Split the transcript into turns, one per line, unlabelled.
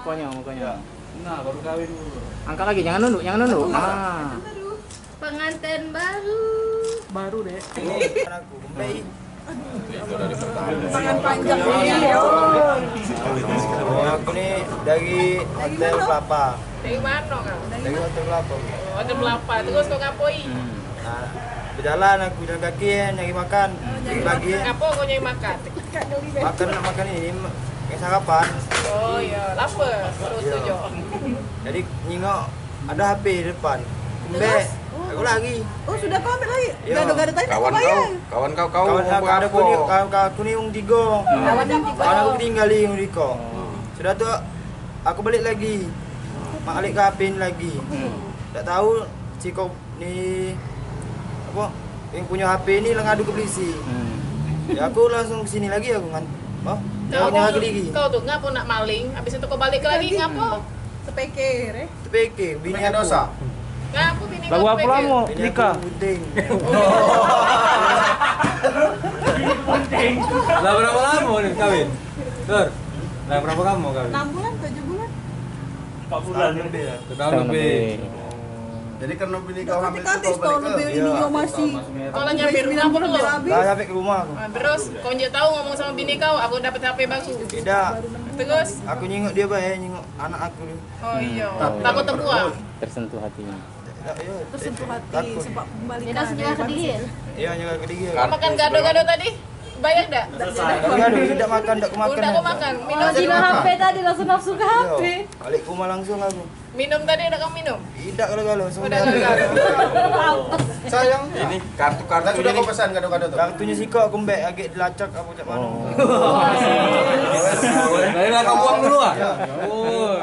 mukanya.
Nah, baru kawin dulu.
Angkat lagi, jangan nunduk. Ah.
Pengantin baru.
Baru deh.
Ini anakku, Mbak.
Tangan panjang ini.
Aku nih dari Hotel Kelapa.
Dari mana kau?
Dari Hotel Kelapa.
Oh, ada melapa. Terus kau ngapain?
Nah, berjalan aku jalan kaki nyari makan. Pagi
Ngapa kau nyari makan?
makan ini kayak sarapan.
Oh iya, lapar. Terus
Iya.
tujuh.
Jadi nyingok ada HP di depan. Mbak, aku lagi.
Oh, sudah kau ambil lagi?
Iya.
Gado-gado tadi
Kawan
kau bayar.
kawan kau
Kawan aku nih, kawan aku nih yang tiga.
Kawan yang tiga.
Kawan aku tinggali yang tiga. Sudah tuh aku balik lagi. Balik ke HP ini lagi. Tak tahu si kau ni apa yang punya HP ini ngadu ke polisi. Ya aku langsung kesini lagi aku kan. Oh,
Kau
mau nyari lagi.
kau tuh ngapa nak maling? Habis itu kau balik lagi ngapa?
Sepekir,
TPK, bini
Punya
aku.
dosa.
Ngapa bini
Lagu
kau
apa
pikir?
lama
Bini
nikah?
aku penting.
Lah berapa lama nih kawin? Tur. Lah berapa kamu kawin?
6 bulan, 7 bulan.
4 bulan lebih ya.
Setahun lebih.
Jadi karena bini kau
Tapi
hamil
kan
itu kau
setahun
balik
lebih
ke.
ini kau masih.
Kalau nyampe rumah pun belum.
Lah sampai ke rumah aku.
Ah, terus kau nggak tahu ngomong sama bini kau, aku dapat HP baru.
Tidak.
Terus,
Aku nyingok dia baik, nyingok anak aku ni.
oh iya, takut terbuang.
Tersentuh hatinya.
Tak, ya.
Tersentuh hati
Takut.
sebab kembali.
Dia sudah sedih.
Ya nyingok ke dia.
Kau makan gado-gado tadi? Bayar tak?
Tapi aduh, tidak makan, tak kemakan.
Udah kau makan. Minum
Dina HP tadi langsung nafsu ke HP.
Balik ke rumah langsung aku.
Minum tadi udah kau minum?
Tidak kalau-kalau.
Udah gado-gado.
Sayang.
Ini kartu-kartu
Kan sudah
ini.
kau pesan gado-gado tuh.
Kartunya si kok aku mbak agak dilacak apa cak mana.
Dari lah kamu buang dulu ah. Oh,